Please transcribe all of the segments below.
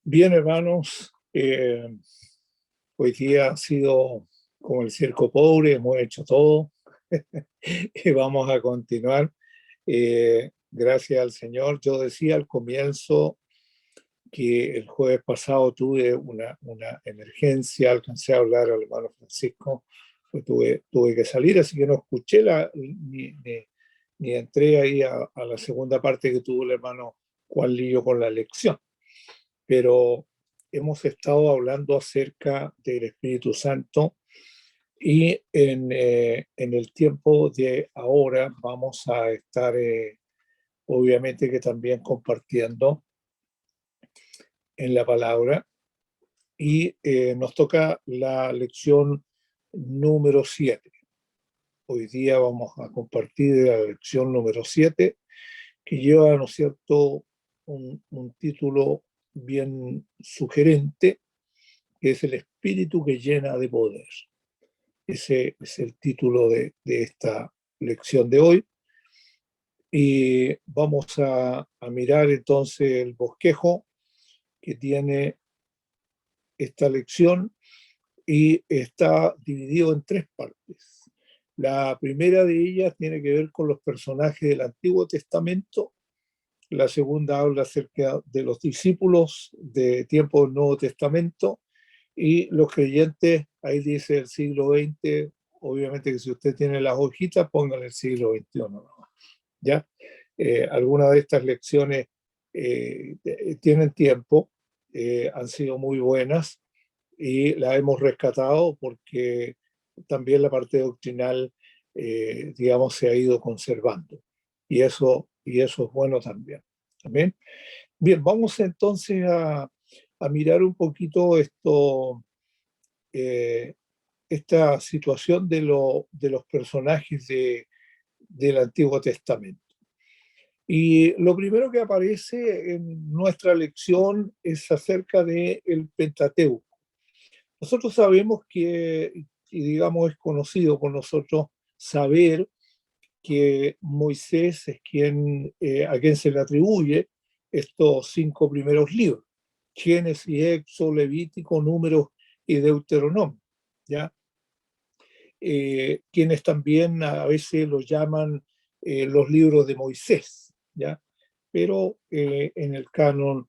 Bien, hermanos, hoy día ha sido como el circo pobre, hemos hecho todo y vamos a continuar. Gracias al Señor. Yo decía al comienzo que el jueves pasado tuve una emergencia, alcancé a hablar al hermano Francisco, pues tuve que salir, así que no escuché ni entré ahí a la segunda parte que tuvo el hermano Juan Lillo con la lección, pero hemos estado hablando acerca del Espíritu Santo y en el tiempo de ahora vamos a estar, obviamente que también compartiendo en la palabra y nos toca la lección número 7. Hoy día vamos a compartir la lección número 7 que lleva, ¿no es cierto?, un título bien sugerente, que es el espíritu que llena de poder. Ese es el título de esta lección de hoy. Y vamos a mirar entonces el bosquejo que tiene esta lección y está dividido en tres partes. La primera de ellas tiene que ver con los personajes del Antiguo Testamento. La segunda habla acerca de los discípulos de tiempo del Nuevo Testamento y los creyentes, ahí dice el siglo XX, obviamente que si usted tiene las hojitas, póngale el siglo XXI, ¿no? ¿Ya? Algunas de estas lecciones tienen tiempo, han sido muy buenas y las hemos rescatado porque también la parte doctrinal, digamos, se ha ido conservando y eso es bueno también. ¿También? Bien, vamos entonces a mirar un poquito eh, esta situación de los personajes del Antiguo Testamento. Y lo primero que aparece en nuestra lección es acerca del Pentateuco. Nosotros sabemos que, y digamos, es conocido por nosotros saber que Moisés es a quien se le atribuye estos 5 primeros libros: Génesis, Éxodo, Levítico, Números y Deuteronomio, ¿ya? Quienes también a veces los llaman los libros de Moisés, ¿ya? Pero en el canon,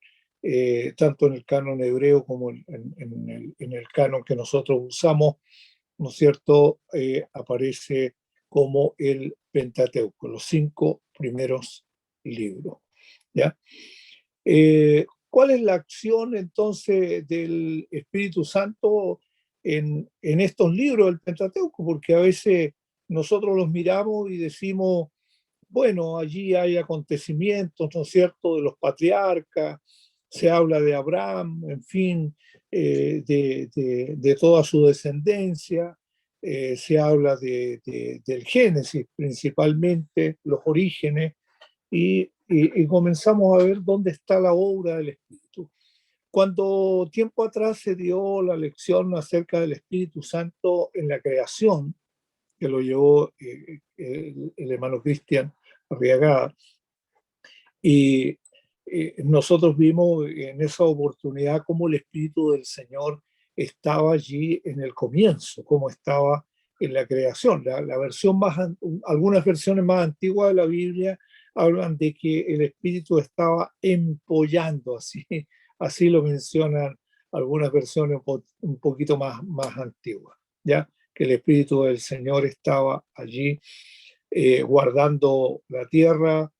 tanto en el canon hebreo como en el canon que nosotros usamos, ¿no es cierto?, aparece como el Pentateuco, los 5 primeros libros, ¿ya? ¿Cuál es la acción entonces del Espíritu Santo en estos libros del Pentateuco? Porque a veces nosotros los miramos y decimos, bueno, allí hay acontecimientos, ¿no es cierto?, de los patriarcas, se habla de Abraham, en fin, de toda su descendencia, se habla del Génesis principalmente, los orígenes, y comenzamos a ver dónde está la obra del Espíritu. Cuando tiempo atrás se dio la lección acerca del Espíritu Santo en la creación, que lo llevó el hermano Cristian Arriagada, y nosotros vimos en esa oportunidad cómo el Espíritu del Señor estaba allí en el comienzo, cómo estaba en la creación. La versión algunas versiones más antiguas de la Biblia hablan de que el Espíritu estaba empollando, así lo mencionan algunas versiones un poquito más antiguas, ¿ya? Que el Espíritu del Señor estaba allí guardando la tierra,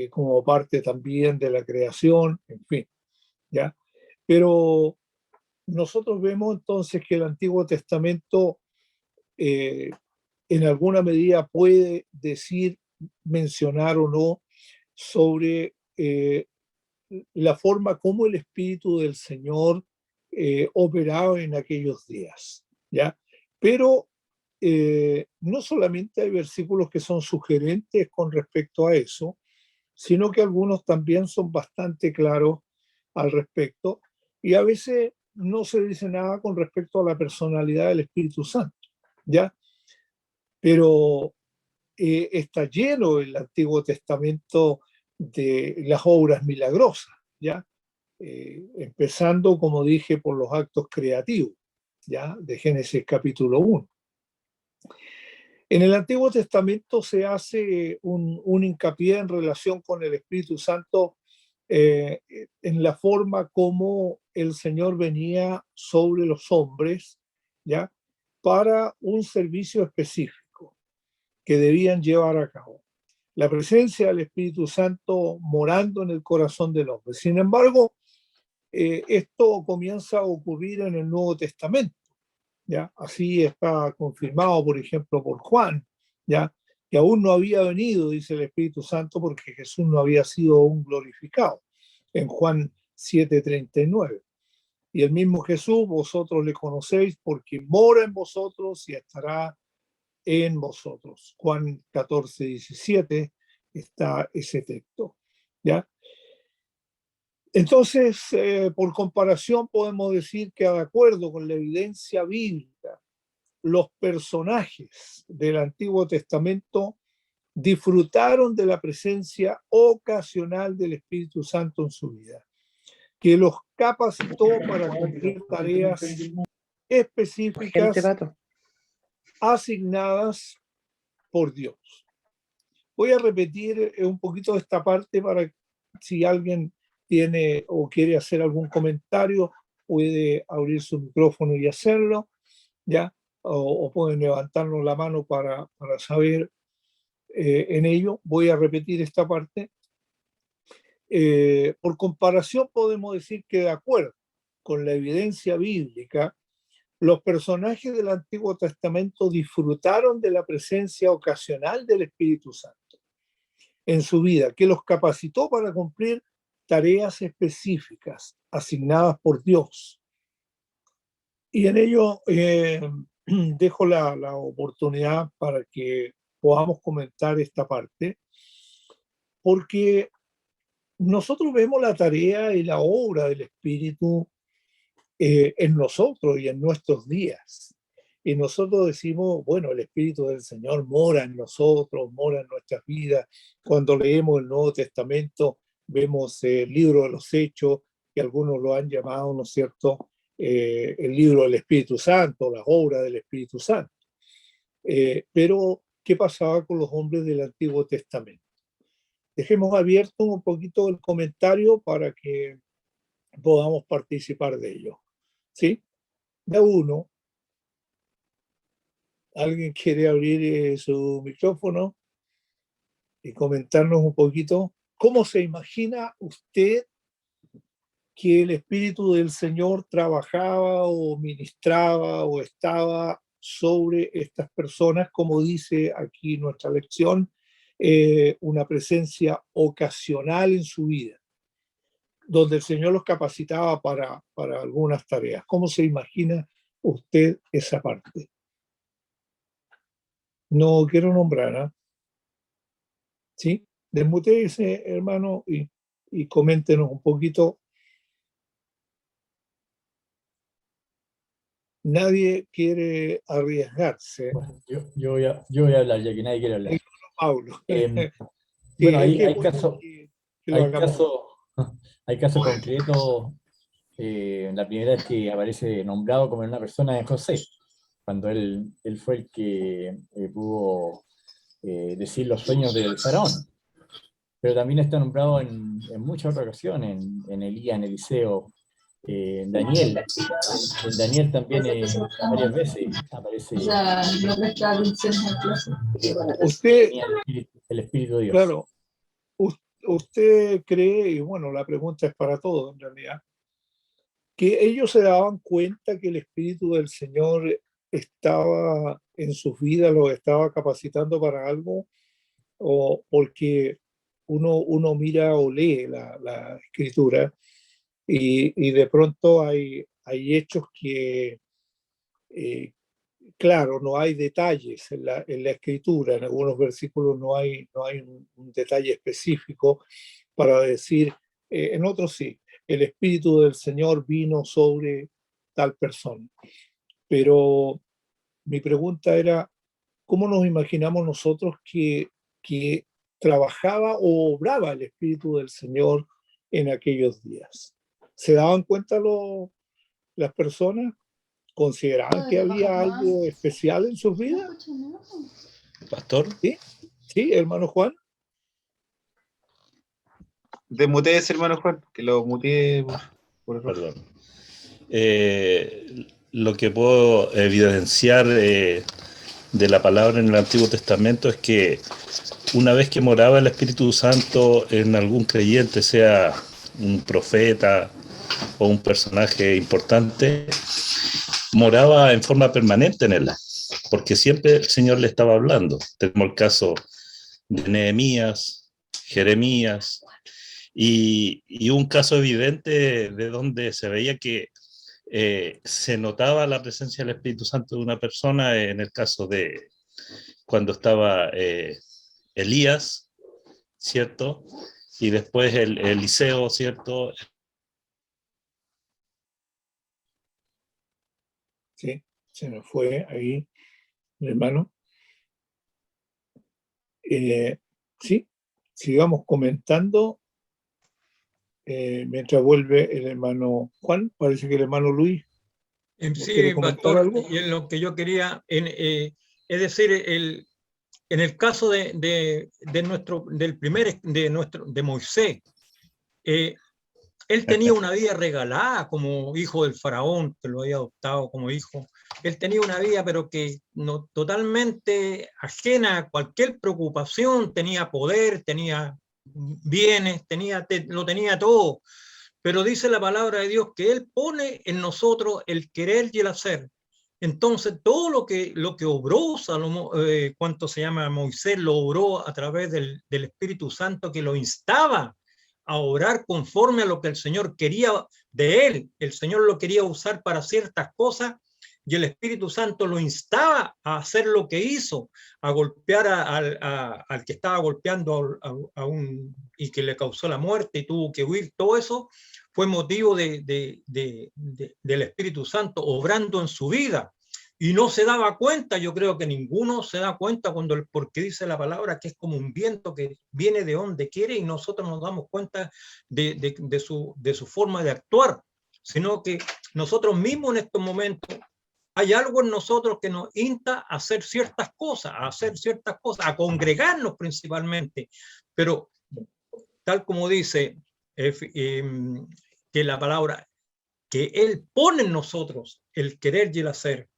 como parte también de la creación, en fin, ¿ya? Pero nosotros vemos entonces que el Antiguo Testamento eh, en alguna medida puede decir, mencionar o no sobre la forma como el Espíritu del Señor operaba en aquellos días, ¿ya? Pero no solamente hay versículos que son sugerentes con respecto a eso, sino que algunos también son bastante claros al respecto, y a veces no se dice nada con respecto a la personalidad del Espíritu Santo, ¿ya? Pero está lleno el Antiguo Testamento de las obras milagrosas, ¿ya? empezando, como dije, por los actos creativos, ¿ya? De Génesis capítulo 1. En el Antiguo Testamento se hace un hincapié en relación con el Espíritu Santo, eh, en la forma como el Señor venía sobre los hombres, ¿ya? Para un servicio específico que debían llevar a cabo. La presencia del Espíritu Santo morando en el corazón del hombre. Sin embargo, esto comienza a ocurrir en el Nuevo Testamento, ¿ya? Así está confirmado, por ejemplo, por Juan, ¿ya? Que aún no había venido, dice el Espíritu Santo, porque Jesús no había sido aún glorificado, en Juan 7:39. Y el mismo Jesús, vosotros le conocéis porque mora en vosotros y estará en vosotros. Juan 14:17 está ese texto, ¿ya? Entonces, por comparación, podemos decir que de acuerdo con la evidencia bíblica, los personajes del Antiguo Testamento disfrutaron de la presencia ocasional del Espíritu Santo en su vida, que los capacitó para cumplir tareas Gente, específicas pato. asignadas por Dios. Voy a repetir un poquito esta parte para si alguien tiene o quiere hacer algún comentario, puede abrir su micrófono y hacerlo, ¿ya? O pueden levantarnos la mano para saber en ello. Voy a repetir esta parte. Por comparación, podemos decir que de acuerdo con la evidencia bíblica, los personajes del Antiguo Testamento disfrutaron de la presencia ocasional del Espíritu Santo en su vida, que los capacitó para cumplir tareas específicas asignadas por Dios. Y en ello dejo la oportunidad para que podamos comentar esta parte, porque nosotros vemos la tarea y la obra del Espíritu en nosotros y en nuestros días. Y nosotros decimos, bueno, el Espíritu del Señor mora en nosotros, mora en nuestras vidas. Cuando leemos el Nuevo Testamento, vemos el libro de los Hechos, que algunos lo han llamado, ¿no es cierto?, el libro del Espíritu Santo, las obras del Espíritu Santo. Pero, ¿qué pasaba con los hombres del Antiguo Testamento? Dejemos abierto un poquito el comentario para que podamos participar de ello. ¿Sí? De uno, ¿alguien quiere abrir su micrófono y comentarnos un poquito cómo se imagina usted que el Espíritu del Señor trabajaba o ministraba o estaba sobre estas personas, como dice aquí nuestra lección, una presencia ocasional en su vida, donde el Señor los capacitaba para algunas tareas? ¿Cómo se imagina usted esa parte? No quiero nombrar, ¿eh? ¿Sí? Desmutéese, hermano, y coméntenos un poquito. Nadie quiere arriesgarse. Bueno, yo voy a hablar, ya que nadie quiere hablar. Paulo. Sí, Bueno, es hay, que es hay bueno casos que lo hay hagamos. casos hay casos concretos. La primera vez que aparece nombrado como una persona es José, cuando él fue el que pudo decir los sueños del faraón. Pero también está nombrado en muchas otras ocasiones, en Elías, en Eliseo, en Daniel. En Daniel también varias veces aparece Usted, el Espíritu de Dios. claro, usted cree, y bueno, la pregunta es para todos en realidad, que ellos se daban cuenta que el Espíritu del Señor estaba en sus vidas, los estaba capacitando para algo, o porque uno mira o lee la escritura y de pronto hay hechos que, eh, claro, no hay detalles en la escritura, en algunos versículos no hay un detalle específico para decir, en otros sí, el Espíritu del Señor vino sobre tal persona. Pero mi pregunta era, ¿cómo nos imaginamos nosotros que trabajaba o obraba el Espíritu del Señor en aquellos días? ¿Se daban cuenta las personas? ¿Consideraban que había algo especial en sus vidas? Pastor. ¿Sí? ¿Sí, hermano Juan? Desmuteé ese hermano Juan, que lo muteé por error. Perdón. Lo que puedo evidenciar de la palabra en el Antiguo Testamento es que una vez que moraba el Espíritu Santo en algún creyente, sea un profeta o un personaje importante, moraba en forma permanente en él, porque siempre el Señor le estaba hablando. Tenemos el caso de Nehemías, Jeremías, y un caso evidente de donde se veía que se notaba la presencia del Espíritu Santo de una persona en el caso de cuando estaba Elías, ¿cierto? Y después Eliseo, ¿cierto? Sí, se nos fue ahí, hermano. Sí, sigamos comentando mientras vuelve el hermano Juan. Parece que el hermano Luis quiere Sí, comentar pastor, algo. y en lo que yo quería, es decir, en el caso de Moisés, él tenía una vida regalada como hijo del faraón, que lo había adoptado como hijo. Él tenía una vida, pero que no, totalmente ajena a cualquier preocupación. Tenía poder, tenía bienes, lo tenía todo. Pero dice la palabra de Dios que Él pone en nosotros el querer y el hacer. Entonces, todo lo que obró Salomón, cuanto se llama Moisés, lo obró a través del Espíritu Santo, que lo instaba a orar conforme a lo que el Señor quería de él. El Señor lo quería usar para ciertas cosas y el Espíritu Santo lo instaba a hacer lo que hizo, a golpear al que estaba golpeando y que le causó la muerte y tuvo que huir. Todo eso fue motivo del Espíritu Santo obrando en su vida. Y no se daba cuenta, yo creo que ninguno se da cuenta porque dice la palabra que es como un viento que viene de donde quiere y nosotros nos damos cuenta de su forma de actuar, sino que nosotros mismos en estos momentos hay algo en nosotros que nos insta a hacer ciertas cosas, a congregarnos principalmente, pero tal como dice que la palabra, que Él pone en nosotros el querer y el hacer,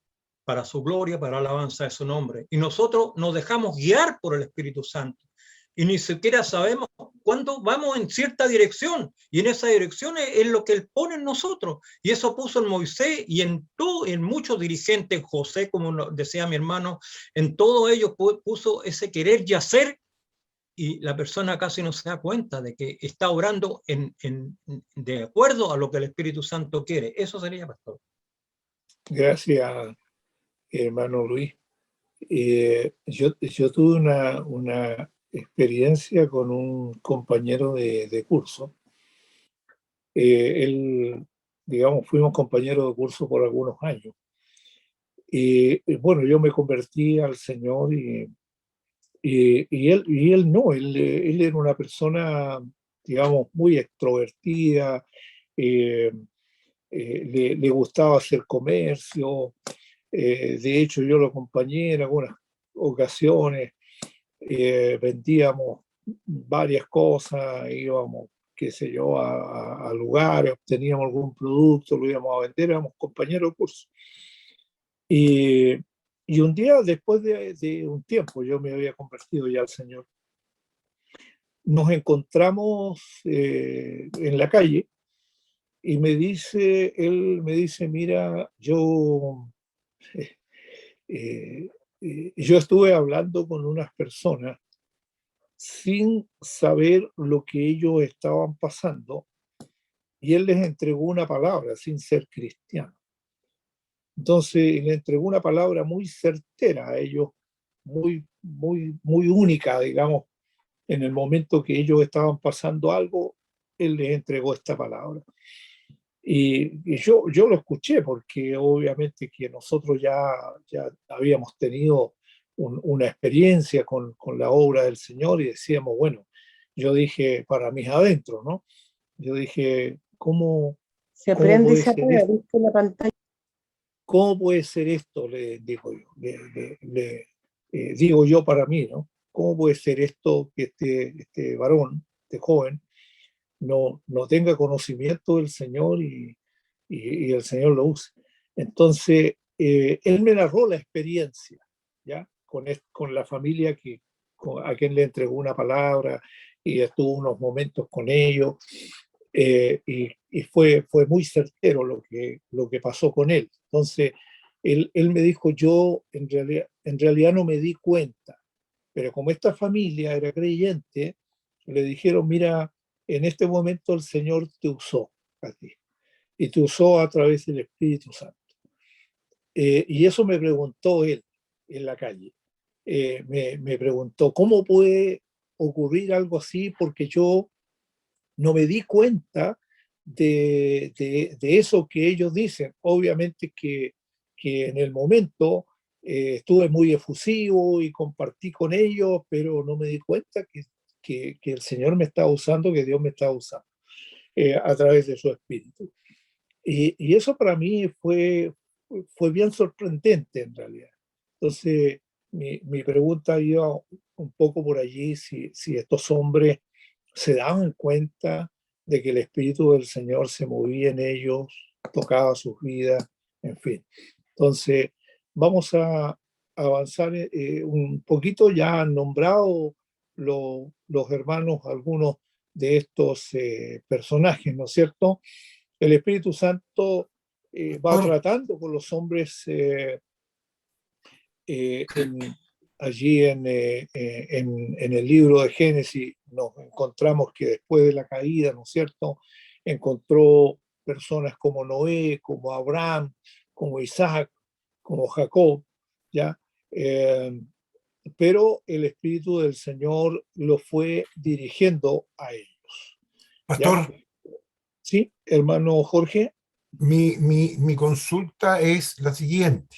para su gloria, para la alabanza de su nombre. Y nosotros nos dejamos guiar por el Espíritu Santo. Y ni siquiera sabemos cuándo vamos en cierta dirección. Y en esa dirección es lo que Él pone en nosotros. Y eso puso en Moisés y en muchos dirigentes, José, como decía mi hermano, en todo ello puso ese querer y hacer. Y la persona casi no se da cuenta de que está obrando de acuerdo a lo que el Espíritu Santo quiere. Eso sería, pastor. Gracias, hermano Luis. Yo tuve una experiencia con un compañero de curso. Él, digamos, fuimos compañeros de curso por algunos años. Y bueno, yo me convertí al Señor y él no, él era una persona, digamos, muy extrovertida, le gustaba hacer comercio. De hecho, yo lo acompañé en algunas ocasiones, vendíamos varias cosas, íbamos, qué sé yo, a lugares, obteníamos algún producto, lo íbamos a vender, éramos compañeros de curso. Y un día, después de un tiempo, yo me había convertido ya al Señor, nos encontramos en la calle y él me dice, mira, yo estuve hablando con unas personas sin saber lo que ellos estaban pasando y él les entregó una palabra sin ser cristiano. Entonces le entregó una palabra muy certera a ellos, muy, muy, muy única, digamos, en el momento que ellos estaban pasando algo, él les entregó esta palabra. Y yo lo escuché porque obviamente que nosotros ya habíamos tenido una experiencia con la obra del Señor y decíamos, bueno, yo dije para mis adentros, ¿no? Yo dije, ¿cómo Se ¿Cómo prende y puede se ser apaga, esto? ¿viste la pantalla? ¿Cómo puede ser esto? Le digo yo, digo yo para mí, ¿no? ¿Cómo puede ser esto que este varón, este joven, no tenga conocimiento del Señor y el Señor lo use? Entonces, él me narró la experiencia, ¿ya? Con la familia a quien le entregó una palabra y estuvo unos momentos con ellos, y fue muy certero lo que pasó con él. Entonces, él me dijo, yo en realidad no me di cuenta, pero como esta familia era creyente, le dijeron, mira, en este momento el Señor te usó a ti, y te usó a través del Espíritu Santo. Y eso me preguntó él en la calle. Me preguntó, ¿cómo puede ocurrir algo así? Porque yo no me di cuenta de eso que ellos dicen. Obviamente que en el momento estuve muy efusivo y compartí con ellos, pero no me di cuenta que el Señor me estaba usando, que Dios me estaba usando a través de su Espíritu. Y eso para mí fue bien sorprendente en realidad. Entonces, mi pregunta iba un poco por allí, si estos hombres se daban cuenta de que el Espíritu del Señor se movía en ellos, tocaba sus vidas, en fin. Entonces, vamos a avanzar un poquito. Ya han nombrado los hermanos algunos de estos personajes, ¿no es cierto? El Espíritu Santo va tratando con los hombres allí en el libro de Génesis. Nos encontramos que después de la caída, ¿no es cierto?, encontró personas como Noé, como Abraham, como Isaac, como Jacob, ¿ya? Pero el Espíritu del Señor lo fue dirigiendo a ellos. ¿Ya? Pastor, Sí, hermano Jorge. mi consulta es la siguiente.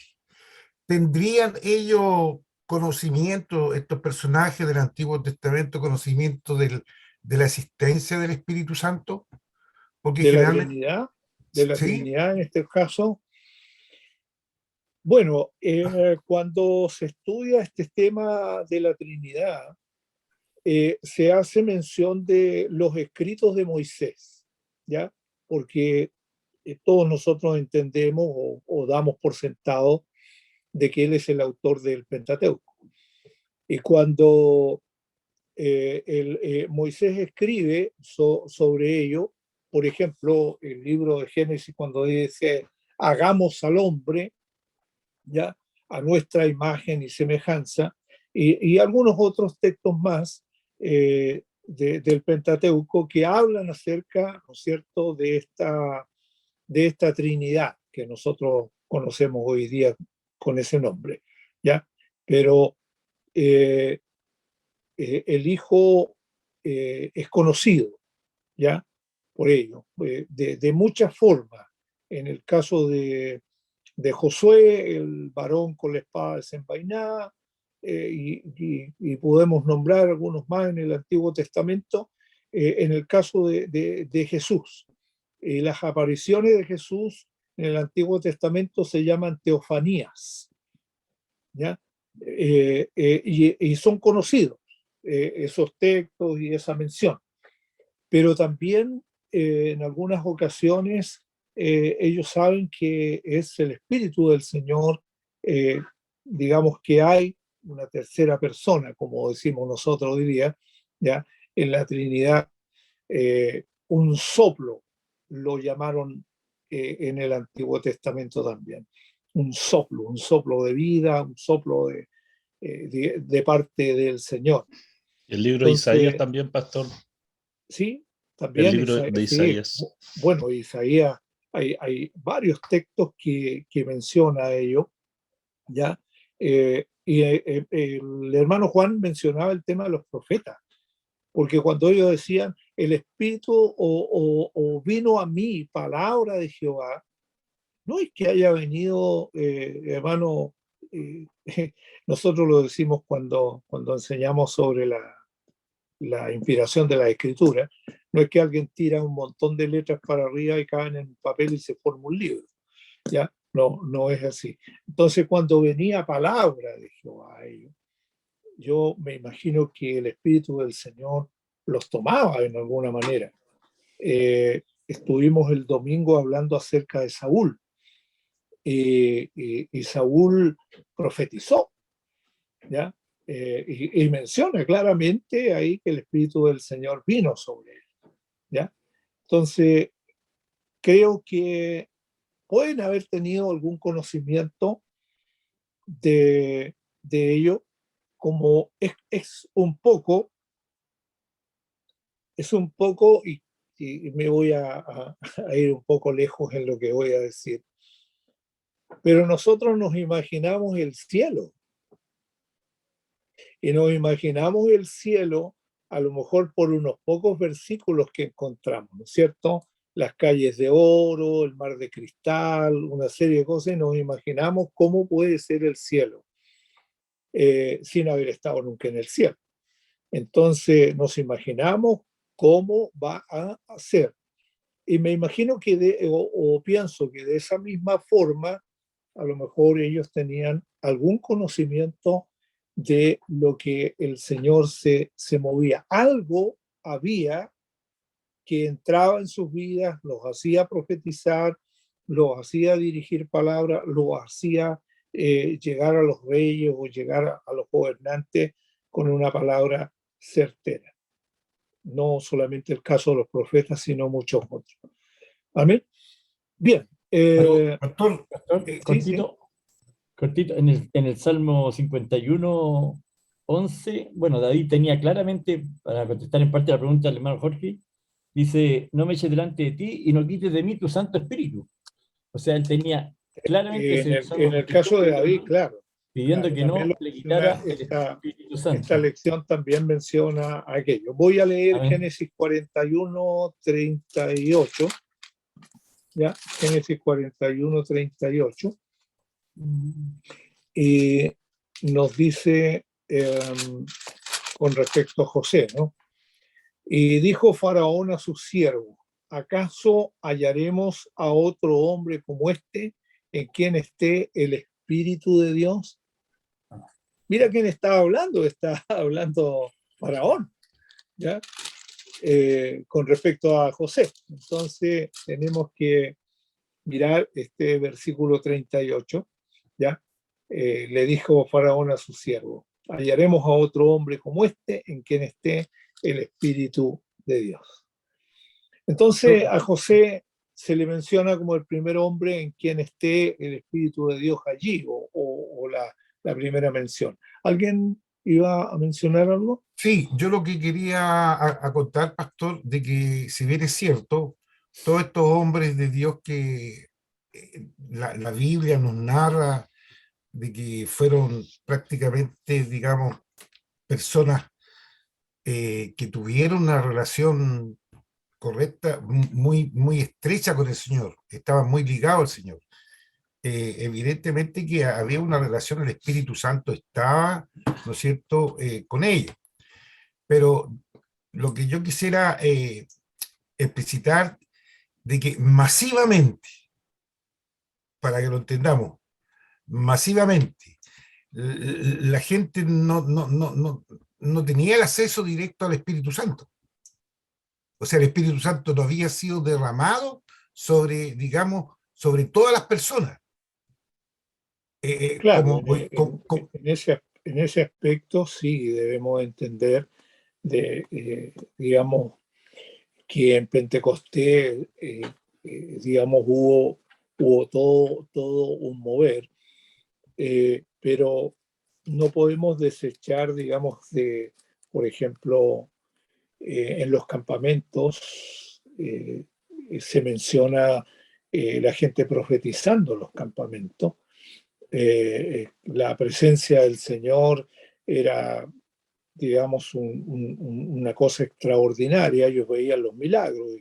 ¿Tendrían ellos conocimiento, estos personajes del Antiguo Testamento, conocimiento de la existencia del Espíritu Santo? Porque De la generalmente, Trinidad, de la sí, Trinidad en este caso. Bueno, cuando se estudia este tema de la Trinidad, se hace mención de los escritos de Moisés, ¿ya? Porque todos nosotros entendemos o damos por sentado de que él es el autor del Pentateuco. Y cuando Moisés escribe sobre ello, por ejemplo, el libro de Génesis, cuando dice, hagamos al hombre, ¿ya?, a nuestra imagen y semejanza, y algunos otros textos más del Pentateuco que hablan acerca, ¿no es cierto?, de esta Trinidad que nosotros conocemos hoy día con ese nombre, ¿ya? Pero el Hijo es conocido, ¿ya?, por ello, de muchas formas. En el caso de Josué, el varón con la espada desenvainada, y podemos nombrar algunos más en el Antiguo Testamento. En el caso de Jesús, las apariciones de Jesús en el Antiguo Testamento se llaman teofanías, ¿ya? Y son conocidos esos textos y esa mención, pero también en algunas ocasiones ellos saben que es el Espíritu del Señor. Digamos que hay una tercera persona, como decimos nosotros hoy día, ¿ya?, en la Trinidad. Un soplo lo llamaron en el Antiguo Testamento también. Un soplo de vida, un soplo de parte del Señor. El libro de Isaías Entonces, también, pastor. sí, El también libro de sí. Isaías. Bueno, Isaías, hay varios textos que menciona ello, ¿ya? El hermano Juan mencionaba el tema de los profetas, porque cuando ellos decían, el Espíritu o vino a mí palabra de Jehová, no es que haya venido, hermano, eh, nosotros lo decimos cuando enseñamos sobre la inspiración de la Escritura, No es que alguien tira un montón de letras para arriba y caen en papel y se forma un libro. ¿Ya? No, no es así. Entonces, cuando venía palabra de Jehová a ellos, yo me imagino que el Espíritu del Señor los tomaba en alguna manera. Estuvimos el domingo hablando acerca de Saúl, y Saúl profetizó, ¿ya? Y menciona claramente ahí que el Espíritu del Señor vino sobre él, ¿ya? Entonces, creo que pueden haber tenido algún conocimiento de ello, como es un poco, y me voy a ir un poco lejos en lo que voy a decir, pero nosotros nos imaginamos el cielo, y nos imaginamos el cielo a lo mejor por unos pocos versículos que encontramos, ¿no es cierto? Las calles de oro, el mar de cristal, una serie de cosas, y nos imaginamos cómo puede ser el cielo, sin haber estado nunca en el cielo. Entonces nos imaginamos cómo va a ser. Y me imagino que, o pienso que de esa misma forma, a lo mejor ellos tenían algún conocimiento de lo que el Señor se movía. Algo había que entraba en sus vidas, los hacía profetizar, los hacía dirigir palabras, los hacía llegar a los reyes o llegar a los gobernantes con una palabra certera. No solamente el caso de los profetas, sino muchos otros. Amén. Bien. Pastor, Pastor, sí, cortito, cortito, en el Salmo 51, 11, bueno, David tenía claramente, para contestar en parte la pregunta del hermano Jorge, dice, no me eches delante de ti y no quites de mí tu Santo Espíritu. O sea, él tenía claramente en el caso de David, claro. pidiendo Claro, que también no lo le menciona quitara el Espíritu Santo. esta lección también menciona aquello. Voy a leer Amén. Génesis 41, 38. ¿Ya? Génesis 41, 38. Y nos dice con respecto a José, ¿no? Y dijo Faraón a sus siervos, ¿acaso hallaremos a otro hombre como este en quien esté el Espíritu de Dios? Mira quién está hablando Faraón, ¿ya? Con respecto a José. Entonces tenemos que mirar este versículo 38, ¿ya? Le dijo Faraón a su siervo, hallaremos a otro hombre como este en quien esté el Espíritu de Dios. Entonces a José se le menciona como el primer hombre en quien esté el Espíritu de Dios allí, o la primera mención. ¿Alguien iba a mencionar algo? sí, yo lo que quería a contar, pastor, de que si bien es cierto, todos estos hombres de Dios que la Biblia nos narra de que fueron prácticamente, digamos, personas que tuvieron una relación correcta, muy, muy estrecha con el Señor, estaban muy ligados al Señor. Evidentemente que había una relación, el Espíritu Santo estaba, ¿no es cierto?, con ellos. Pero lo que yo quisiera explicitar de que masivamente, para que lo entendamos, masivamente, la gente no tenía el acceso directo al Espíritu Santo. O sea, el Espíritu Santo no había sido derramado sobre, digamos, sobre todas las personas. Claro, en ese aspecto sí debemos entender digamos, que en Pentecostés, digamos, hubo todo un mover, pero no podemos desechar, digamos, por ejemplo, en los campamentos se menciona la gente profetizando en los campamentos. La presencia del Señor era, digamos, una cosa extraordinaria. Ellos veían los milagros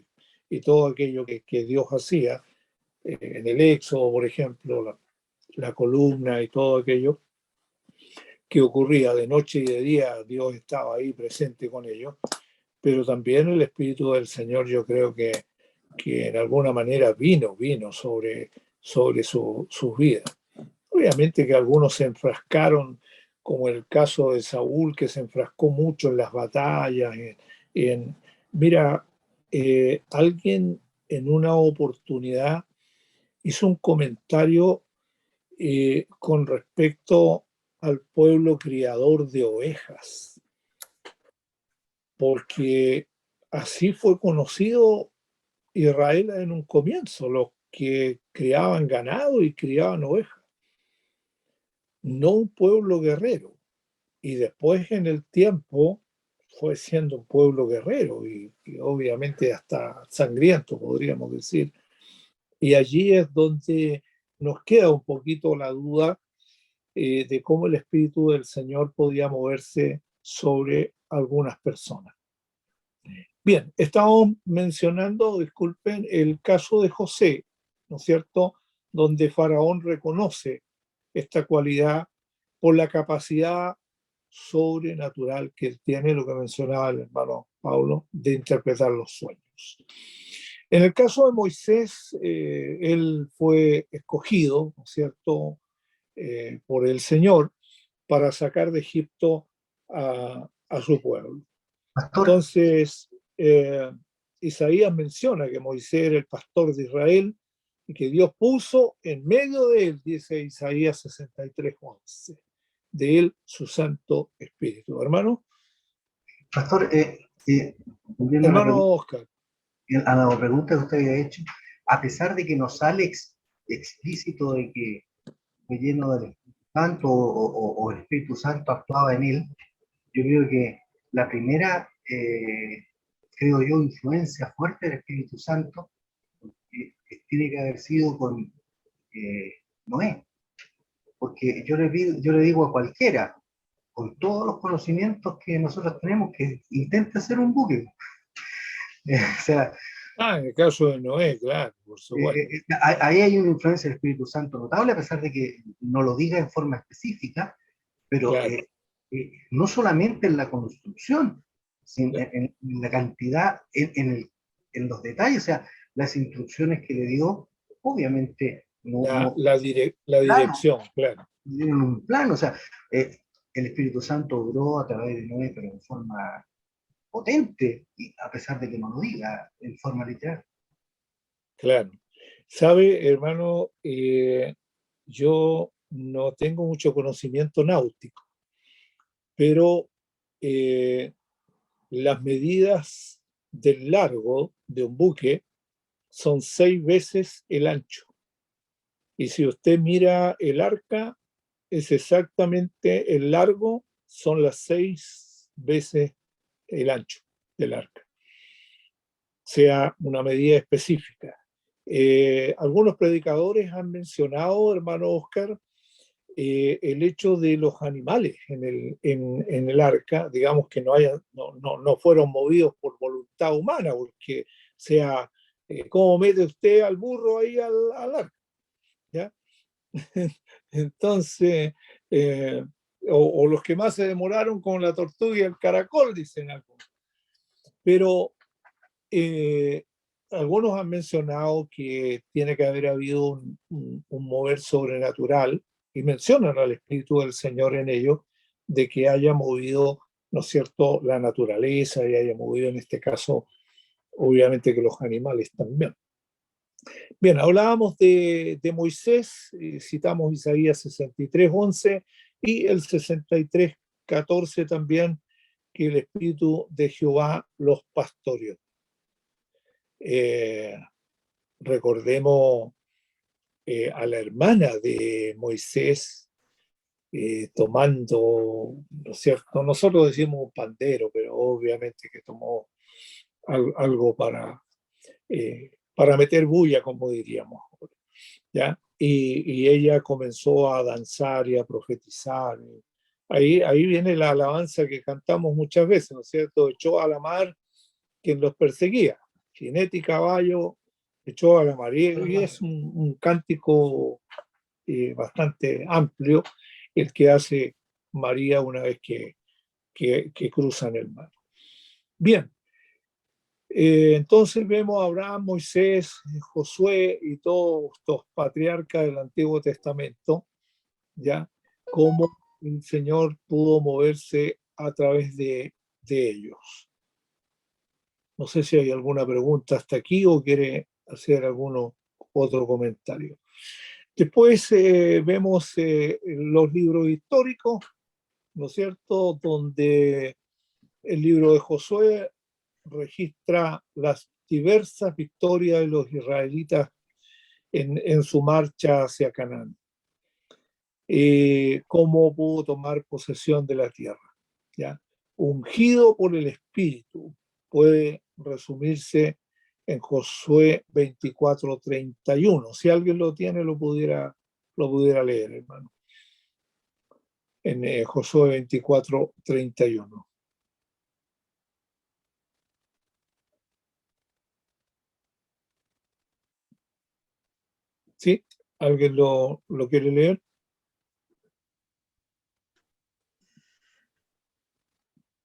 y todo aquello que Dios hacía en el Éxodo, por ejemplo, la columna y todo aquello que ocurría de noche y de día, Dios estaba ahí presente con ellos. pero también el Espíritu del Señor yo creo que en alguna manera vino sobre sus vidas. Obviamente que algunos se enfrascaron, como en el caso de Saúl, que se enfrascó mucho en las batallas. Mira, alguien en una oportunidad hizo un comentario con respecto al pueblo criador de ovejas, porque así fue conocido Israel en un comienzo, los que criaban ganado y criaban ovejas, no un pueblo guerrero. Y después en el tiempo fue siendo un pueblo guerrero y obviamente hasta sangriento, podríamos decir. Y allí es donde nos queda un poquito la duda de cómo el Espíritu del Señor podía moverse sobre algunas personas. Bien, estamos mencionando, disculpen, el caso de José, ¿no es cierto?, donde Faraón reconoce esta cualidad por la capacidad sobrenatural que él tiene, lo que mencionaba el hermano Pablo, de interpretar los sueños. En el caso de Moisés, él fue escogido, ¿no es cierto?, por el Señor para sacar de Egipto a su pueblo. Pastor, Entonces, Isaías menciona que Moisés era el pastor de Israel y que Dios puso en medio de él, dice Isaías 63:11, de él su Santo Espíritu. Hermano, pastor, volviendo hermano Oscar. a la pregunta que usted había hecho, a pesar de que no sale explícito de que fue lleno del Espíritu Santo o el Espíritu Santo actuaba en él, yo creo que la primera, creo yo, influencia fuerte del Espíritu Santo tiene que haber sido con Noé, porque yo le digo a cualquiera, con todos los conocimientos que nosotros tenemos, que intente hacer un buque. O sea, En el caso de Noé, claro, por supuesto. ahí hay una influencia del Espíritu Santo notable, a pesar de que no lo diga en forma específica, pero Claro. No solamente en la construcción, sino Claro. en la cantidad, en los detalles, o sea, las instrucciones que le dio, obviamente La dirección, claro. dieron un plano, o sea, el Espíritu Santo obró a través de Noé, pero en forma potente, y a pesar de que no lo diga en forma literal. Claro. Sabe, hermano, yo no tengo mucho conocimiento náutico, pero las medidas del largo de un buque son 6 veces el ancho. Y si usted mira el arca, es exactamente el largo, son las 6 veces el ancho del arca. Sea una medida específica. Algunos predicadores han mencionado, hermano Oscar, el hecho de los animales en el arca, digamos que no fueron movidos por voluntad humana, porque sea, ¿cómo mete usted al burro ahí al arca? ¿Ya? Entonces, o los que más se demoraron con la tortuga y el caracol, dicen algunos. Pero algunos han mencionado que tiene que haber habido un mover sobrenatural y mencionan al Espíritu del Señor en ello, de que haya movido, ¿no es cierto?, la naturaleza y haya movido en este caso, obviamente que los animales también. Bien, hablábamos de Moisés, citamos Isaías 63:11 y el 63:14 también, que el Espíritu de Jehová los pastoreó. Recordemos a la hermana de Moisés tomando, ¿no es cierto? Nosotros decimos un pandero, pero obviamente que tomó algo para meter bulla, como diríamos, ¿ya? Y ella comenzó a danzar y a profetizar. Ahí viene la alabanza que cantamos muchas veces, ¿no es cierto? Echó a la mar quien los perseguía, jinete y caballo, echó a la mar. Y es un cántico bastante amplio el que hace María una vez que cruzan el mar. Bien, Entonces vemos a Abraham, Moisés, Josué y todos estos patriarcas del Antiguo Testamento, ¿ya? Cómo el Señor pudo moverse a través de ellos. No sé si hay alguna pregunta hasta aquí o quiere hacer algún otro comentario. Después vemos los libros históricos, ¿no es cierto?, donde el libro de Josué registra las diversas victorias de los israelitas en su marcha hacia Canaán. Cómo pudo tomar posesión de la tierra, ¿ya? Ungido por el Espíritu, puede resumirse en Josué 24:31. Si alguien lo tiene, lo pudiera leer, hermano. En Josué 24:31. ¿Sí? ¿Alguien lo quiere leer?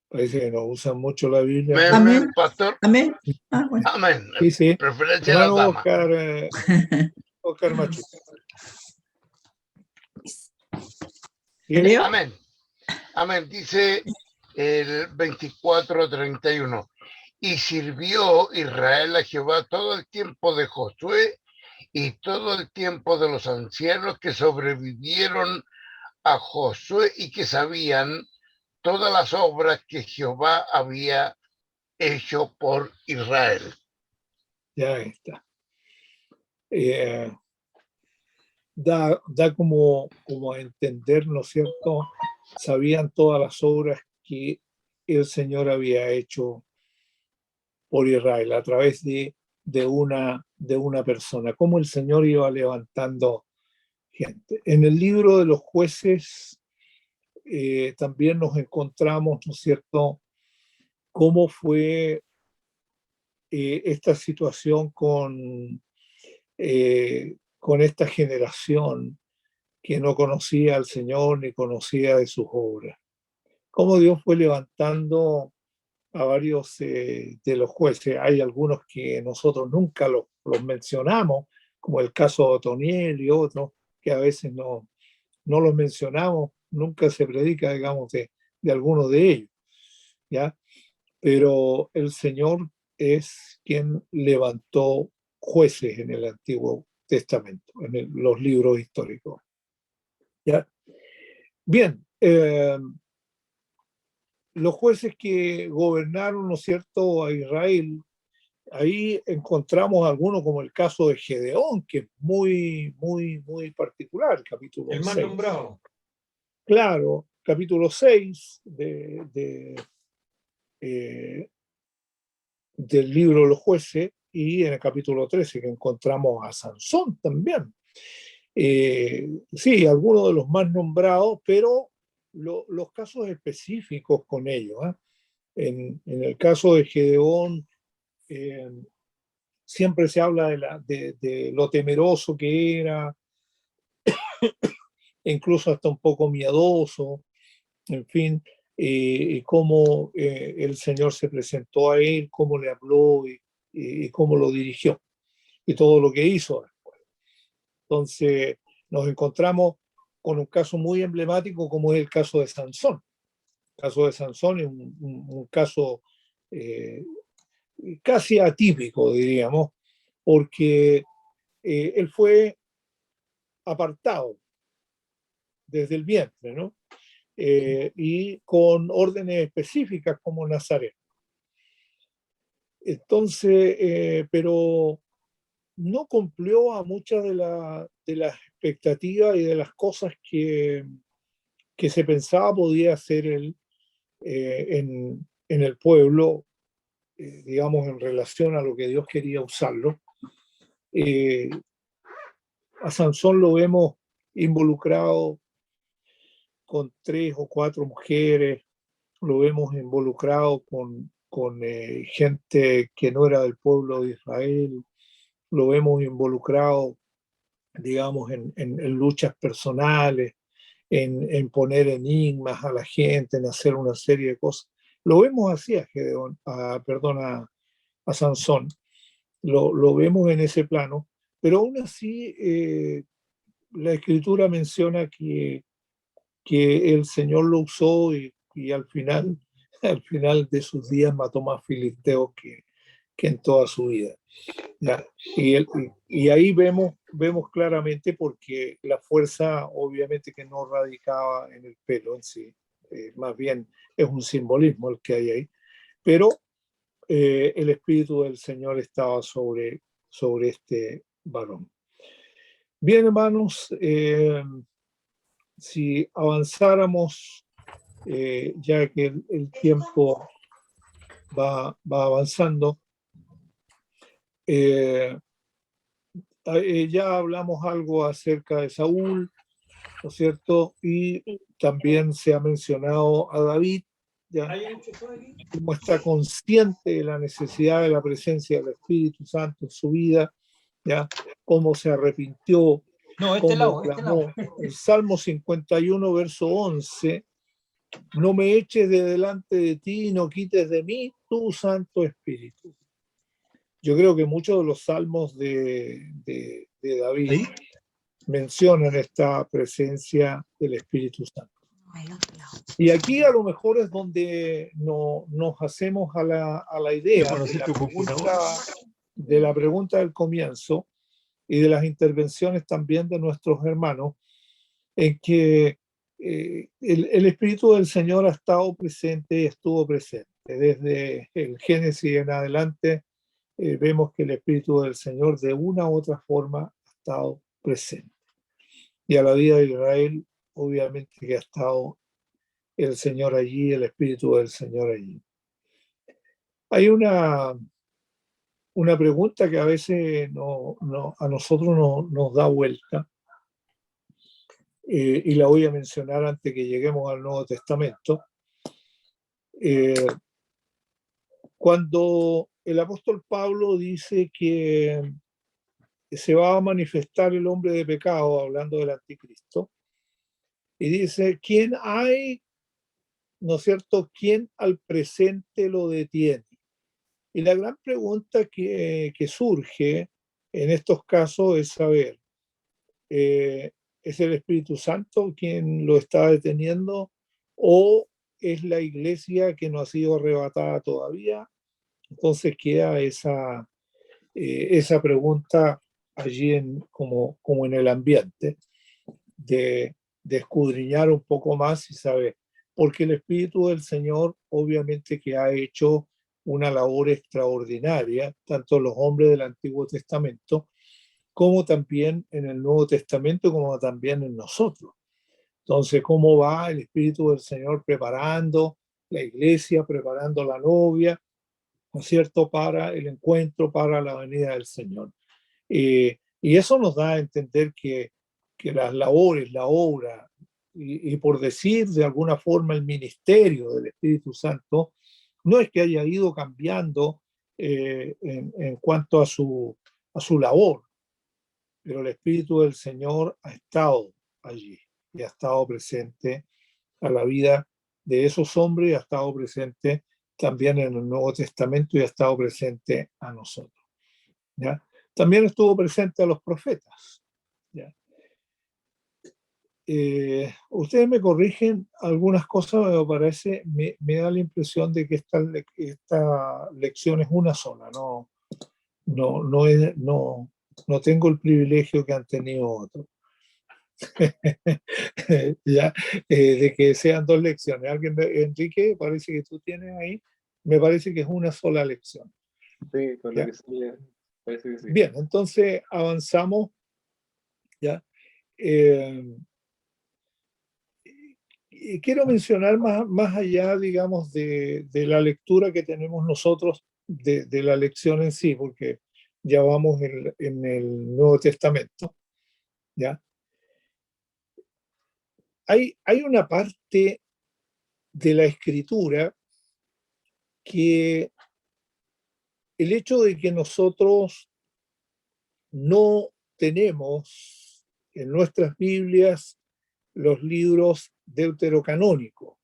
Parece que no usan mucho la Biblia. Amén. Pastor. Amén. Ah, bueno. Amén. Sí, sí. Preferencia a las Hermano damas. Oscar Machuca. ¿Me leo? Amén. Amén. Dice el 24:31. Y sirvió Israel a Jehová todo el tiempo de Josué y todo el tiempo de los ancianos que sobrevivieron a Josué y que sabían todas las obras que Jehová había hecho por Israel. Ya está. Da como a entender, ¿no es cierto? Sabían todas las obras que el Señor había hecho por Israel a través de una persona, cómo el Señor iba levantando gente. En el libro de los jueces también nos encontramos, ¿no es cierto?, cómo fue esta situación con esta generación que no conocía al Señor ni conocía de sus obras. Cómo Dios fue levantando a varios de los jueces. Hay algunos que nosotros nunca los mencionamos, como el caso de Otoniel y otros, que a veces no los mencionamos, nunca se predica, digamos, de algunos de ellos, ¿ya? Pero el Señor es quien levantó jueces en el Antiguo Testamento, en los libros históricos, ¿ya? Bien, los jueces que gobernaron, ¿no es cierto?, a Israel, ahí encontramos algunos como el caso de Gedeón, que es muy, muy, muy particular, capítulo 6. El más nombrado. Claro, capítulo 6 del libro de los jueces, y en el capítulo 13 que encontramos a Sansón también. Sí, algunos de los más nombrados, pero los casos específicos con ellos. En el caso de Gedeón, siempre se habla de lo temeroso que era, incluso hasta un poco miedoso, en fin, cómo el Señor se presentó a él, cómo le habló y cómo lo dirigió, y todo lo que hizo después. Entonces, nos encontramos con un caso muy emblemático como es el caso de Sansón. El caso de Sansón es un caso casi atípico, diríamos, porque él fue apartado desde el vientre, ¿no? Y con órdenes específicas como Nazaret. Entonces, pero no cumplió a muchas de las expectativas y de las cosas que se pensaba podía hacer él en el pueblo, digamos, en relación a lo que Dios quería usarlo. A Sansón lo vemos involucrado con 3 o 4 mujeres, lo vemos involucrado con gente que no era del pueblo de Israel, lo vemos involucrado, digamos, en luchas personales, en poner enigmas a la gente, en hacer una serie de cosas. Lo vemos así a Gedeón, a Sansón. Lo vemos en ese plano, pero aún así la Escritura menciona que el Señor lo usó y al final de sus días mató más filisteos que en toda su vida. ¿Ya? Y ahí vemos claramente porque la fuerza obviamente que no radicaba en el pelo en sí, más bien es un simbolismo el que hay ahí, pero el Espíritu del Señor estaba sobre este varón. Bien, hermanos, si avanzáramos, ya que el tiempo va avanzando, ya hablamos algo acerca de Saúl, ¿no es cierto? Y también se ha mencionado a David, ¿ya? Cómo está consciente de la necesidad de la presencia del Espíritu Santo en su vida, ¿ya? Cómo se arrepintió, cómo clamó. El Salmo 51, verso 11, no me eches de delante de ti y no quites de mí tu Santo Espíritu. Yo creo que muchos de los salmos de David mencionan esta presencia del Espíritu Santo. Y aquí a lo mejor es donde nos hacemos a la idea de la pregunta del comienzo y de las intervenciones también de nuestros hermanos, en que el Espíritu del Señor ha estado presente y estuvo presente. Desde el Génesis en adelante vemos que el Espíritu del Señor de una u otra forma ha estado presente. Y a la vida de Israel, obviamente que ha estado el Señor allí, el Espíritu del Señor allí. Hay una pregunta que a veces a nosotros nos da vuelta, y la voy a mencionar antes que lleguemos al Nuevo Testamento. Cuando el apóstol Pablo dice que se va a manifestar el hombre de pecado, hablando del anticristo, y dice, ¿quién hay, no es cierto, quién al presente lo detiene? Y la gran pregunta que surge en estos casos es saber, ¿es el Espíritu Santo quien lo está deteniendo o es la iglesia que no ha sido arrebatada todavía? Entonces queda esa pregunta allí como en el ambiente de escudriñar un poco más y saber, porque el Espíritu del Señor obviamente que ha hecho una labor extraordinaria, tanto los hombres del Antiguo Testamento, como también en el Nuevo Testamento, como también en nosotros. Entonces, ¿cómo va el Espíritu del Señor preparando la iglesia, preparando la novia, ¿no es cierto?, para el encuentro, para la venida del Señor? Y eso nos da a entender que las labores, la obra, y por decir de alguna forma el ministerio del Espíritu Santo, no es que haya ido cambiando en cuanto a su labor, pero el Espíritu del Señor ha estado allí y ha estado presente a la vida de esos hombres y ha estado presente también en el Nuevo Testamento y ha estado presente a nosotros, ¿ya? También estuvo presente a los profetas, ¿ya? Ustedes me corrigen algunas cosas, me parece, me da la impresión de que esta lección es una sola, no tengo el privilegio que han tenido otros. ¿Ya? De que sean dos lecciones. Enrique, parece que tú tienes ahí, me parece que es una sola lección. Sí, con lo ¿Ya? que sí, parece que sí. Bien, entonces avanzamos, ¿ya? Y quiero mencionar más allá, digamos, de la lectura que tenemos nosotros de la lección en sí, porque ya vamos en el Nuevo Testamento, ¿ya? Hay una parte de la Escritura que el hecho de que nosotros no tenemos en nuestras Biblias los libros deuterocanónicos,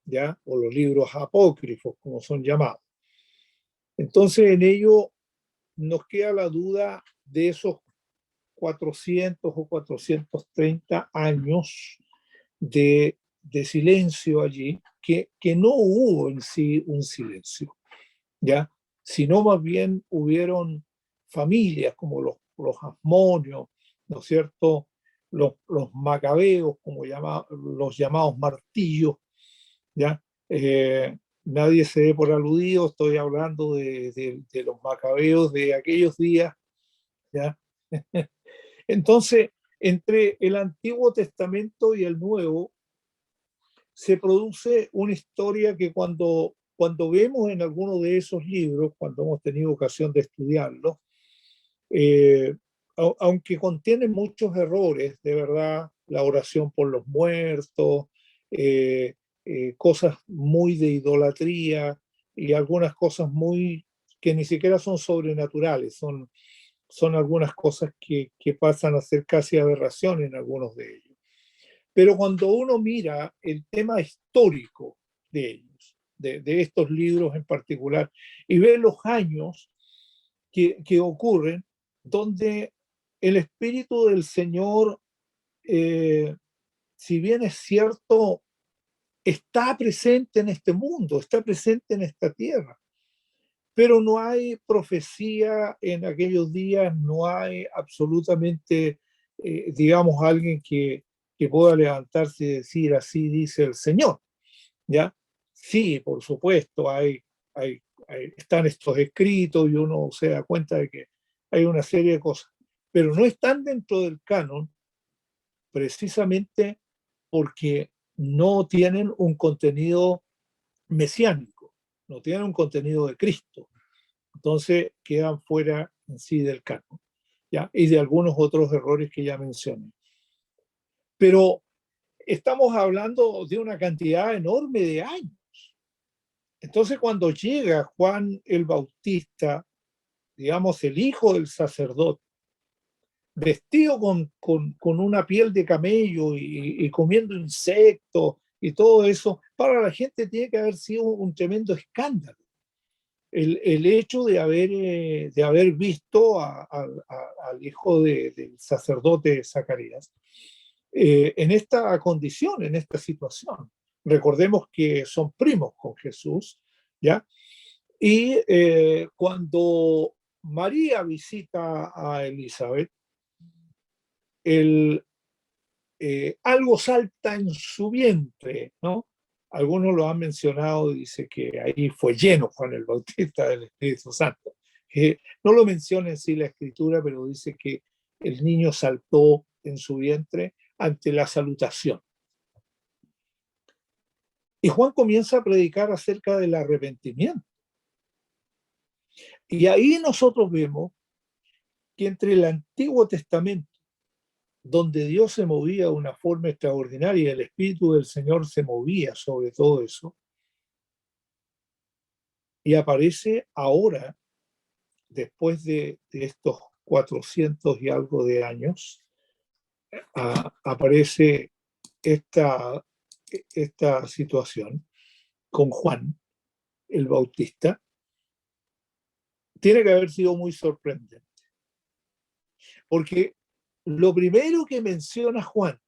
¿ya? O los libros apócrifos, como son llamados. Entonces en ello nos queda la duda de esos 400 o 430 años de silencio allí, que no hubo en sí un silencio, ¿ya? Sino más bien hubieron familias como los asmonios, ¿no es cierto? Los macabeos, como los llamados martillos, ¿ya? Nadie se dé por aludido, estoy hablando de los macabeos de aquellos días, ¿ya? Entonces, entre el Antiguo Testamento y el Nuevo, se produce una historia que cuando vemos en alguno de esos libros, cuando hemos tenido ocasión de estudiarlos, aunque contiene muchos errores, de verdad, la oración por los muertos, cosas muy de idolatría y algunas cosas muy que ni siquiera son sobrenaturales, son algunas cosas que pasan a ser casi aberración en algunos de ellos. Pero cuando uno mira el tema histórico de ellos, de estos libros en particular, y ve los años que ocurren, donde el Espíritu del Señor, si bien es cierto, está presente en este mundo, está presente en esta tierra, pero no hay profecía en aquellos días, no hay absolutamente, digamos, alguien que pueda levantarse y decir, así dice el Señor, ¿ya? Sí, por supuesto, están estos escritos y uno se da cuenta de que hay una serie de cosas, pero no están dentro del canon precisamente porque no tienen un contenido mesiánico, no tienen un contenido de Cristo. Entonces quedan fuera en sí del canon, ¿ya? Y de algunos otros errores que ya mencioné. Pero estamos hablando de una cantidad enorme de años. Entonces, cuando llega Juan el Bautista, digamos, el hijo del sacerdote, vestido con una piel de camello y comiendo insectos y todo eso, para la gente tiene que haber sido un tremendo escándalo. El hecho de haber visto al hijo del sacerdote Zacarías en esta condición, en esta situación. Recordemos que son primos con Jesús, ¿ya? Y cuando María visita a Elizabeth, algo salta en su vientre, ¿no? Algunos lo han mencionado, dice que ahí fue lleno Juan el Bautista del Espíritu Santo. No lo menciona en sí la escritura, pero dice que el niño saltó en su vientre ante la salutación. Y Juan comienza a predicar acerca del arrepentimiento. Y ahí nosotros vemos que entre el Antiguo Testamento, donde Dios se movía de una forma extraordinaria y el Espíritu del Señor se movía sobre todo eso, y aparece ahora, después de estos 400 y algo de años, aparece esta situación con Juan el Bautista, tiene que haber sido muy sorprendente. Porque lo primero que menciona Juan,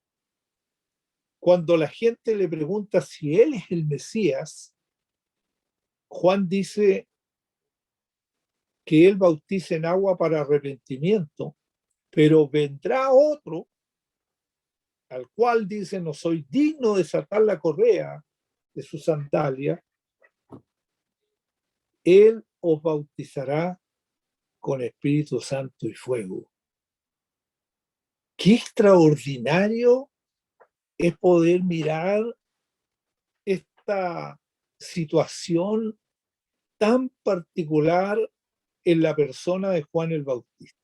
cuando la gente le pregunta si él es el Mesías, Juan dice que él bautiza en agua para arrepentimiento, pero vendrá otro, al cual dice, no soy digno de desatar la correa de su sandalia, él os bautizará con Espíritu Santo y fuego. Qué extraordinario es poder mirar esta situación tan particular en la persona de Juan el Bautista.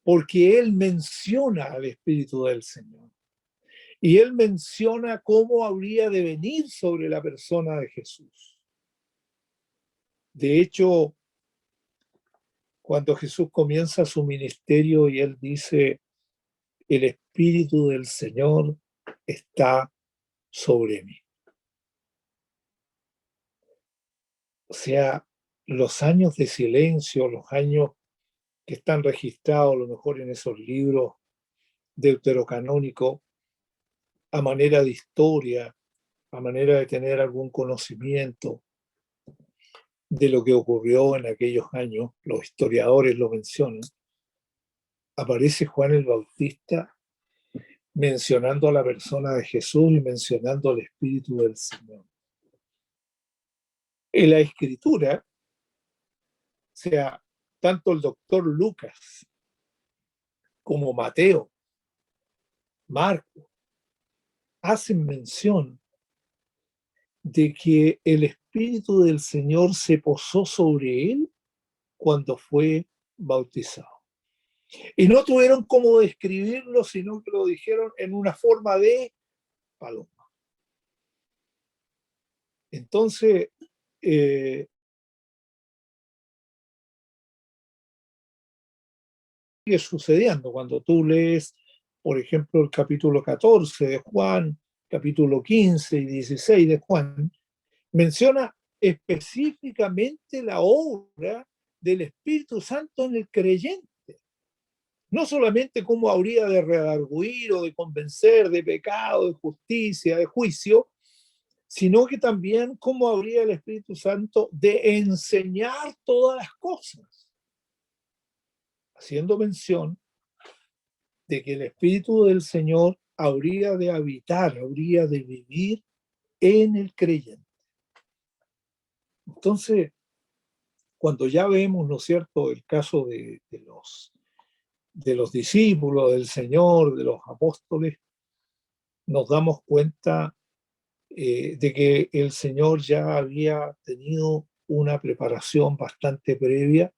Porque él menciona al Espíritu del Señor. Y él menciona cómo habría de venir sobre la persona de Jesús. De hecho, cuando Jesús comienza su ministerio y él dice, el Espíritu del Señor está sobre mí. O sea, los años de silencio, los años que están registrados a lo mejor en esos libros deuterocanónicos, a manera de historia, a manera de tener algún conocimiento de lo que ocurrió en aquellos años, los historiadores lo mencionan, aparece Juan el Bautista mencionando a la persona de Jesús y mencionando al Espíritu del Señor. En la Escritura, o sea, tanto el doctor Lucas como Mateo, Marcos, hacen mención de que el Espíritu del Señor se posó sobre él cuando fue bautizado. Y no tuvieron cómo describirlo, sino que lo dijeron en una forma de paloma. Entonces, sigue sucediendo cuando tú lees, por ejemplo, el capítulo 14 de Juan, capítulo 15 y 16 de Juan, menciona específicamente la obra del Espíritu Santo en el creyente. No solamente cómo habría de redarguir o de convencer de pecado, de justicia, de juicio, sino que también cómo habría el Espíritu Santo de enseñar todas las cosas, haciendo mención de que el Espíritu del Señor habría de habitar, habría de vivir en el creyente. Entonces, cuando ya vemos, ¿no es cierto?, el caso de los discípulos del Señor, de los apóstoles, nos damos cuenta de que el Señor ya había tenido una preparación bastante previa,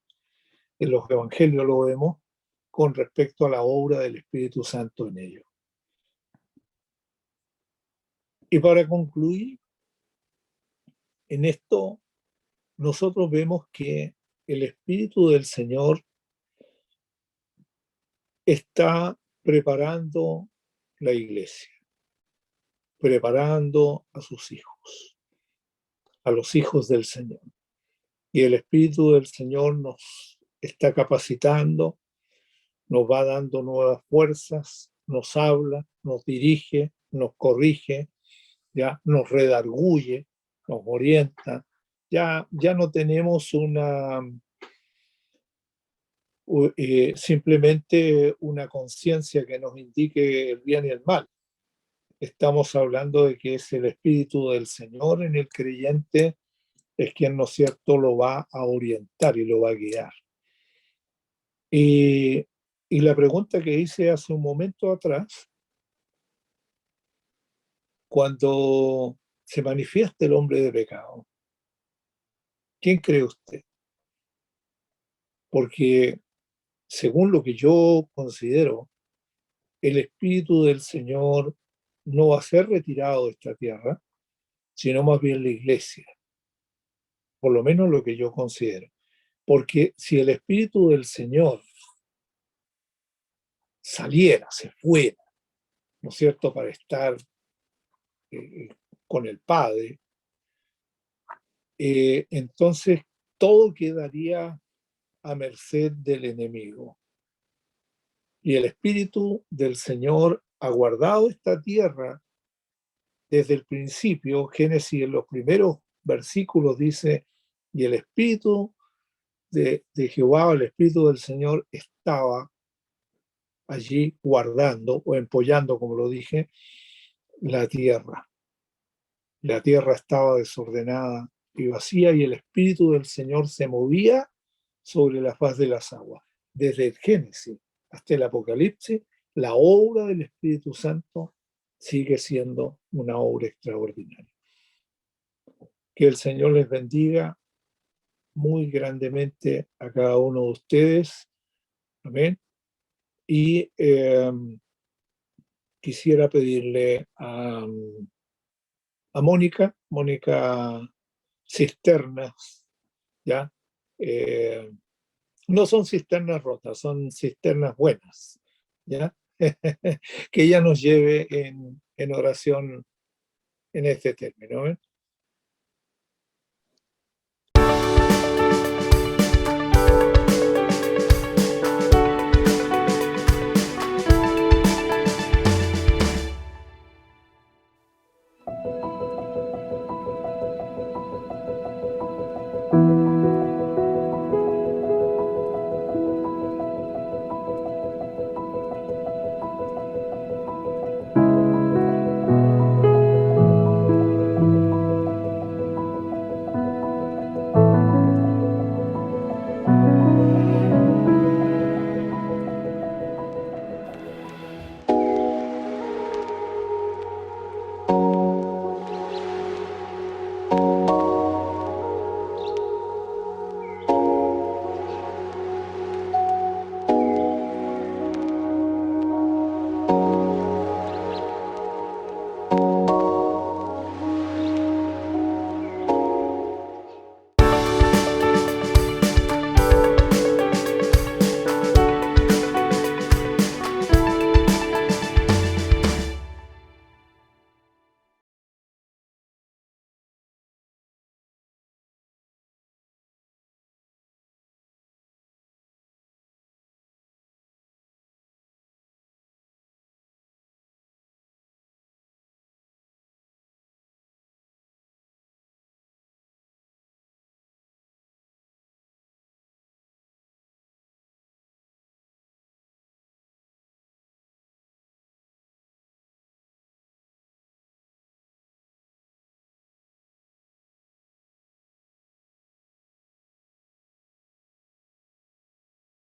en los evangelios lo vemos, con respecto a la obra del Espíritu Santo en ellos. Y para concluir, en esto nosotros vemos que el Espíritu del Señor está preparando la iglesia, preparando a sus hijos, a los hijos del Señor. Y el Espíritu del Señor nos está capacitando, nos va dando nuevas fuerzas, nos habla, nos dirige, nos corrige, ya nos redarguye, nos orienta. Ya no tenemos simplemente una conciencia que nos indique el bien y el mal. Estamos hablando de que es el Espíritu del Señor en el creyente, es quien, ¿no es cierto?, lo va a orientar y lo va a guiar. Y la pregunta que hice hace un momento atrás, cuando se manifiesta el hombre de pecado, ¿quién cree usted? Porque según lo que yo considero, el Espíritu del Señor no va a ser retirado de esta tierra, sino más bien la iglesia. Por lo menos lo que yo considero. Porque si el Espíritu del Señor saliera, se fuera, ¿no es cierto?, para estar con el Padre, entonces todo quedaría a merced del enemigo. Y el Espíritu del Señor ha guardado esta tierra desde el principio. Génesis, en los primeros versículos, dice: y el Espíritu de Jehová, el Espíritu del Señor, estaba allí guardando o empollando, como lo dije, la tierra. La tierra estaba desordenada y vacía, y el Espíritu del Señor se movía sobre la faz de las aguas. Desde el Génesis hasta el Apocalipsis, la obra del Espíritu Santo sigue siendo una obra extraordinaria. Que el Señor les bendiga muy grandemente a cada uno de ustedes. Amén. Y quisiera pedirle a Mónica Cisternas, ¿ya? No son cisternas rotas, son cisternas buenas, ¿ya? Que ella nos lleve en oración en este término, ¿eh?